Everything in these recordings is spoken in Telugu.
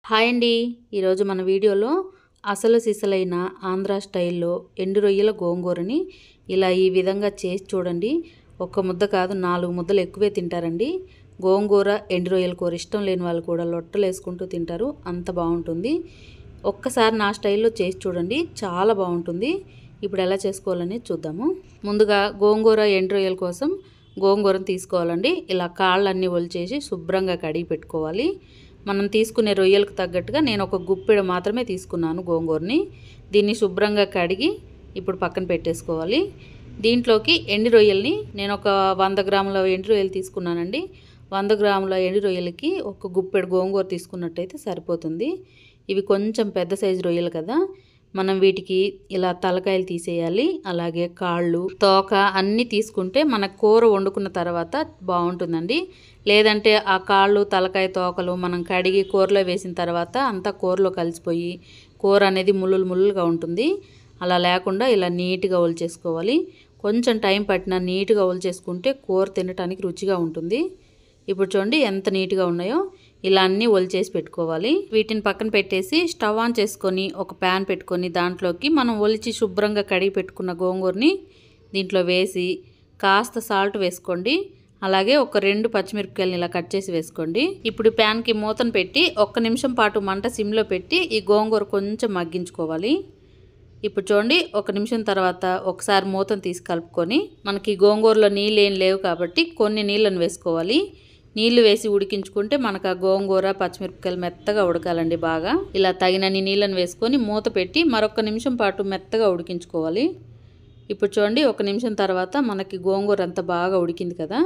హాయ్ అండి. ఈరోజు మన వీడియోలో అసలు సిసలైన ఆంధ్ర స్టైల్లో ఎండు రొయ్యల గోంగూరని ఇలా ఈ విధంగా చేసి చూడండి. ఒక్క ముద్ద కాదు 4 ముద్దలు ఎక్కువే తింటారండి. గోంగూర ఎండు రొయ్యల కూర ఇష్టం లేని వాళ్ళు కూడా లొట్టలు వేసుకుంటూ తింటారు. అంత బాగుంటుంది. ఒక్కసారి నా స్టైల్లో చేసి చూడండి, చాలా బాగుంటుంది. ఇప్పుడు ఎలా చేసుకోవాలని చూద్దాము. ముందుగా గోంగూర ఎండు రొయ్యల కోసం గోంగూరను తీసుకోవాలండి. ఇలా కాళ్ళన్నీ ఒలిచేసి శుభ్రంగా కడిగి పెట్టుకోవాలి. మనం తీసుకునే రొయ్యలకు తగ్గట్టుగా నేను ఒక గుప్పెడు మాత్రమే తీసుకున్నాను గోంగూరని. దీన్ని శుభ్రంగా కడిగి ఇప్పుడు పక్కన పెట్టేసుకోవాలి. దీంట్లోకి ఎండు రొయ్యల్ని నేను ఒక 100 గ్రాముల ఎండు రొయ్యలు తీసుకున్నానండి. 100 గ్రాముల ఎండు రొయ్యలకి ఒక గుప్పెడు గోంగూర తీసుకున్నట్టయితే సరిపోతుంది. ఇవి కొంచెం పెద్ద సైజు రొయ్యలు కదా, మనం వీటికి ఇలా తలకాయలు తీసేయాలి. అలాగే కాళ్ళు, తోక అన్నీ తీసుకుంటే మన కూర వండుకున్న తర్వాత బాగుంటుందండి. లేదంటే ఆ కాళ్ళు, తలకాయ, తోకలు మనం కడిగి కూరలో వేసిన తర్వాత అంతా కూరలో కలిసిపోయి కూర అనేది ముళ్ళులుగా ఉంటుంది. అలా లేకుండా ఇలా నీట్గా ఒలిచేసుకోవాలి. కొంచెం టైం పట్టినా నీట్గా ఒలిచేసుకుంటే కూర తినడానికి రుచిగా ఉంటుంది. ఇప్పుడు చూడండి ఎంత నీట్గా ఉన్నాయో. ఇలా అన్నీ ఒలిచేసి పెట్టుకోవాలి. వీటిని పక్కన పెట్టేసి స్టవ్ ఆన్ చేసుకొని ఒక ప్యాన్ పెట్టుకొని దాంట్లోకి మనం ఒలిచి శుభ్రంగా కడిగి పెట్టుకున్న గోంగూరని దీంట్లో వేసి కాస్త సాల్ట్ వేసుకోండి. అలాగే ఒక 2 పచ్చిమిరపకాయలని ఇలా కట్ చేసి వేసుకోండి. ఇప్పుడు ప్యాన్కి మూతను పెట్టి 1 నిమిషం పాటు మంట సిమ్లో పెట్టి ఈ గోంగూర కొంచెం మగ్గించుకోవాలి. ఇప్పుడు చూడండి 1 నిమిషం తర్వాత ఒకసారి మూతను తీసి కలుపుకొని, మనకి గోంగూరలో నీళ్ళు ఏం లేవు కాబట్టి కొన్ని నీళ్ళను వేసుకోవాలి. నీళ్లు వేసి ఉడికించుకుంటే మనకు ఆ గోంగూర, పచ్చిమిరపకాయలు మెత్తగా ఉడకాలండి. బాగా ఇలా తగినన్ని నీళ్ళను వేసుకొని మూత పెట్టి మరొక నిమిషం పాటు మెత్తగా ఉడికించుకోవాలి. ఇప్పుడు చూడండి 1 నిమిషం తర్వాత మనకి గోంగూర అంతా బాగా ఉడికింది కదా.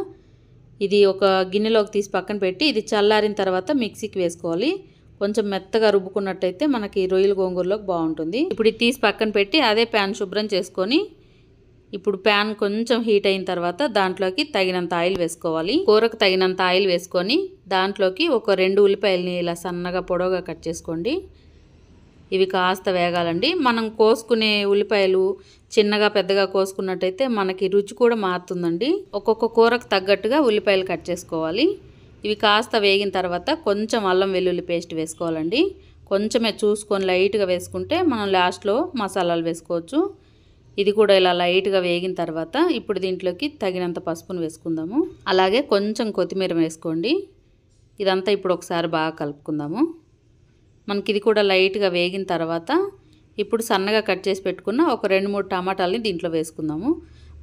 ఇది ఒక గిన్నెలోకి తీసి పక్కన పెట్టి ఇది చల్లారిన తర్వాత మిక్సీకి వేసుకోవాలి. కొంచెం మెత్తగా రుబ్బుకున్నట్టయితే మనకి రొయ్యల గోంగూరలోకి బాగుంటుంది. ఇప్పుడు ఇది తీసి పక్కన పెట్టి అదే ప్యాన్ శుభ్రం చేసుకొని, ఇప్పుడు ప్యాన్ కొంచెం హీట్ అయిన తర్వాత దాంట్లోకి తగినంత ఆయిల్ వేసుకోవాలి. కూరకు తగినంత ఆయిల్ వేసుకొని దాంట్లోకి ఒక 2 ఉల్లిపాయలని ఇలా సన్నగా పొడవుగా కట్ చేసుకోండి. ఇవి కాస్త వేగాలండి. మనం కోసుకునే ఉల్లిపాయలు చిన్నగా పెద్దగా కోసుకున్నట్టయితే మనకి రుచి కూడా మారుతుందండి. ఒక్కొక్క కూరకు తగ్గట్టుగా ఉల్లిపాయలు కట్ చేసుకోవాలి. ఇవి కాస్త వేగిన తర్వాత కొంచెం అల్లం వెల్లుల్లి పేస్ట్ వేసుకోవాలండి. కొంచెమే చూసుకొని లైట్గా వేసుకుంటే మనం లాస్ట్లో మసాలాలు వేసుకోవచ్చు. ఇది కూడా ఇలా లైట్గా వేగిన తర్వాత ఇప్పుడు దీంట్లోకి తగినంత పసుపును వేసుకుందాము. అలాగే కొంచెం కొత్తిమీర వేసుకోండి. ఇదంతా ఇప్పుడు ఒకసారి బాగా కలుపుకుందాము. మనకి ఇది కూడా లైట్గా వేగిన తర్వాత ఇప్పుడు సన్నగా కట్ చేసి పెట్టుకున్న ఒక 2-3 టమాటాలని దీంట్లో వేసుకుందాము.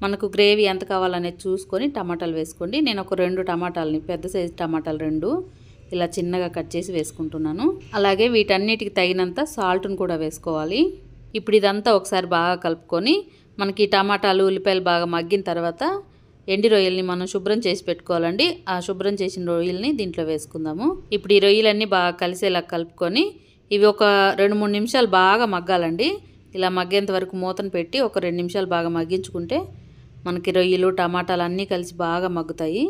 మనకు గ్రేవీ ఎంత కావాలనేది చూసుకొని టమాటాలు వేసుకోండి. నేను ఒక 2 టమాటాలని, పెద్ద సైజు టమాటాలు 2 ఇలా చిన్నగా కట్ చేసి వేసుకుంటున్నాను. అలాగే వీటన్నిటికి తగినంత సాల్ట్ను కూడా వేసుకోవాలి. ఇప్పుడు ఇదంతా ఒకసారి బాగా కలుపుకొని మనకి టమాటాలు, ఉల్లిపాయలు బాగా మగ్గిన తర్వాత ఎండి రొయ్యల్ని మనం శుభ్రం చేసి పెట్టుకోవాలండి. ఆ శుభ్రం చేసిన రొయ్యల్ని దీంట్లో వేసుకుందాము. ఇప్పుడు ఈ రొయ్యలన్నీ బాగా కలిసేలా కలుపుకొని ఇవి ఒక 2-3 నిమిషాలు బాగా మగ్గాలండి. ఇలా మగ్గేంత వరకు మూతను పెట్టి ఒక 2 నిమిషాలు బాగా మగ్గించుకుంటే మనకి రొయ్యలు, టమాటాలు అన్నీ కలిసి బాగా మగ్గుతాయి.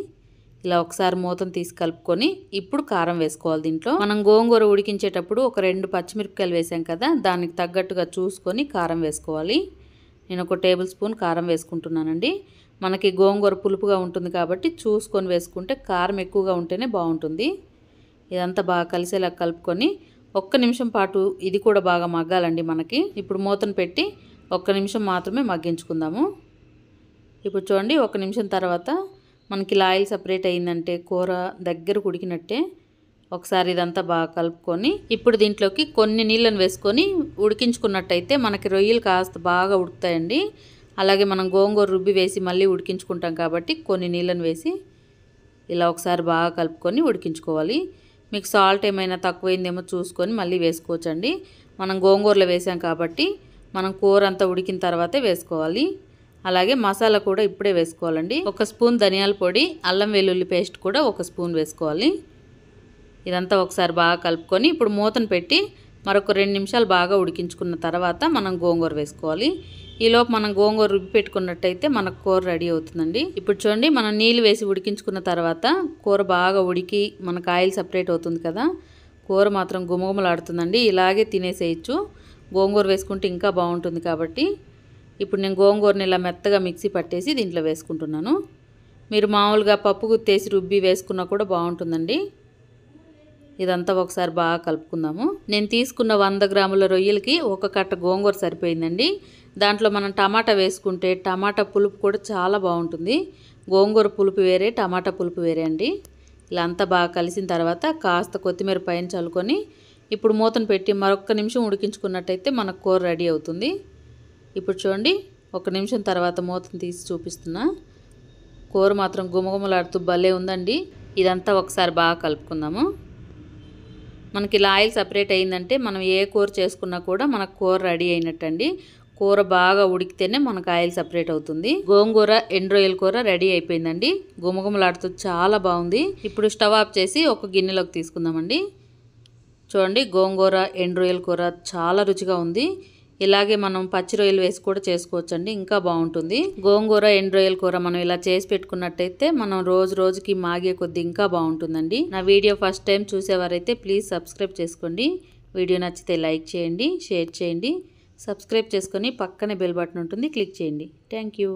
ఇలా ఒకసారి మూతను తీసి కలుపుకొని ఇప్పుడు కారం వేసుకోవాలి. దీంట్లో మనం గోంగూర ఉడికించేటప్పుడు ఒక 2 పచ్చిమిరపకాయలు వేసాం కదా, దానికి తగ్గట్టుగా చూసుకొని కారం వేసుకోవాలి. నేను ఒక టేబుల్ స్పూన్ కారం వేసుకుంటున్నానండి. మనకి గోంగూర పులుపుగా ఉంటుంది కాబట్టి చూసుకొని వేసుకుంటే కారం ఎక్కువగా ఉంటేనే బాగుంటుంది. ఇదంతా బాగా కలిసేలా కలుపుకొని 1 నిమిషం పాటు ఇది కూడా బాగా మగ్గాలండి మనకి. ఇప్పుడు మూతను పెట్టి 1 నిమిషం మాత్రమే మగ్గించుకుందాము. ఇప్పుడు చూడండి 1 నిమిషం తర్వాత మనకి ఇలా ఆయిల్ సపరేట్ అయిందంటే కూర దగ్గరకు ఉడికినట్టే. ఒకసారి ఇదంతా బాగా కలుపుకొని ఇప్పుడు దీంట్లోకి కొన్ని నీళ్ళను వేసుకొని ఉడికించుకున్నట్టయితే మనకి రొయ్యలు కాస్త బాగా ఉడుకుతాయండి. అలాగే మనం గోంగూర రుబ్బి వేసి మళ్ళీ ఉడికించుకుంటాం కాబట్టి కొన్ని నీళ్ళను వేసి ఇలా ఒకసారి బాగా కలుపుకొని ఉడికించుకోవాలి. మీకు సాల్ట్ ఏమైనా తక్కువైందేమో చూసుకొని మళ్ళీ వేసుకోవచ్చండి. మనం గోంగూరలో వేసాం కాబట్టి మనం కూర అంతా ఉడికిన తర్వాతే వేసుకోవాలి. అలాగే మసాలా కూడా ఇప్పుడే వేసుకోవాలండి. 1 స్పూన్ ధనియాల పొడి, అల్లం వెల్లుల్లి పేస్ట్ కూడా 1 స్పూన్ వేసుకోవాలి. ఇదంతా ఒకసారి బాగా కలుపుకొని ఇప్పుడు మూతను పెట్టి మరొక 2 నిమిషాలు బాగా ఉడికించుకున్న తర్వాత మనం గోంగూర వేసుకోవాలి. ఈలోపు మనం గోంగూర రుబ్బి పెట్టుకున్నట్టయితే మనకు కూర రెడీ అవుతుందండి. ఇప్పుడు చూడండి మనం నీళ్ళు వేసి ఉడికించుకున్న తర్వాత కూర బాగా ఉడికి మనకు ఆయిల్ సపరేట్ అవుతుంది కదా, కూర మాత్రం గుమగుమలాడుతుందండి. ఇలాగే తినేసేయచ్చు. గోంగూర వేసుకుంటే ఇంకా బాగుంటుంది కాబట్టి ఇప్పుడు నేను గోంగూరని ఇలా మెత్తగా మిక్సీ పట్టేసి దీంట్లో వేసుకుంటున్నాను. మీరు మామూలుగా పప్పు గుత్తేసి రుబ్బి వేసుకున్నా కూడా బాగుంటుందండి. ఇదంతా ఒకసారి బాగా కలుపుకుందాము. నేను తీసుకున్న 100 గ్రాముల రొయ్యలకి ఒక కట్ట గోంగూర సరిపోయిందండి. దాంట్లో మనం టమాటా వేసుకుంటే టమాటా పులుపు కూడా చాలా బాగుంటుంది. గోంగూర పులుపు వేరే, టమాటా పులుపు వేరే అండి. ఇలా అంతా బాగా కలిసిన తర్వాత కాస్త కొత్తిమీర పైన చల్లుకొని ఇప్పుడు మూతను పెట్టి మరొక నిమిషం ఉడికించుకున్నట్టయితే మనకు కూర రెడీ అవుతుంది. ఇప్పుడు చూడండి, 1 నిమిషం తర్వాత మూతను తీసి చూపిస్తున్నా. కూర మాత్రం గుమగుమలాడుతూ భలే ఉందండి. ఇదంతా ఒకసారి బాగా కలుపుకుందాము. మనకి ఇలా ఆయిల్ సపరేట్ అయిందంటే మనం ఏ కూర చేసుకున్నా కూడా మనకు కూర రెడీ అయినట్టండి. కూర బాగా ఉడికితేనే మనకు ఆయిల్ సపరేట్ అవుతుంది. గోంగూర ఎండు రొయ్యల కూర రెడీ అయిపోయిందండి. గుమగుమలాడుతూ చాలా బాగుంది. ఇప్పుడు స్టవ్ ఆఫ్ చేసి ఒక గిన్నెలోకి తీసుకుందామండి. చూడండి, గోంగూర ఎండు రొయ్యల కూర చాలా రుచిగా ఉంది. ఇలాగే మనం పచ్చి రొయ్యలు వేసి కూడా చేసుకోవచ్చండి, ఇంకా బాగుంటుంది. గోంగూర ఎండు రొయ్యల కూర మనం ఇలా చేసి పెట్టుకున్నట్టయితే మనం రోజు రోజుకి మాగే కొద్ది ఇంకా బాగుంటుందండి. నా వీడియో ఫస్ట్ టైం చూసేవారైతే ప్లీజ్ సబ్స్క్రైబ్ చేసుకోండి. వీడియో నచ్చితే లైక్ చేయండి, షేర్ చేయండి. సబ్స్క్రైబ్ చేసుకొని పక్కనే బెల్ బటన్ ఉంటుంది, క్లిక్ చేయండి. Thank you.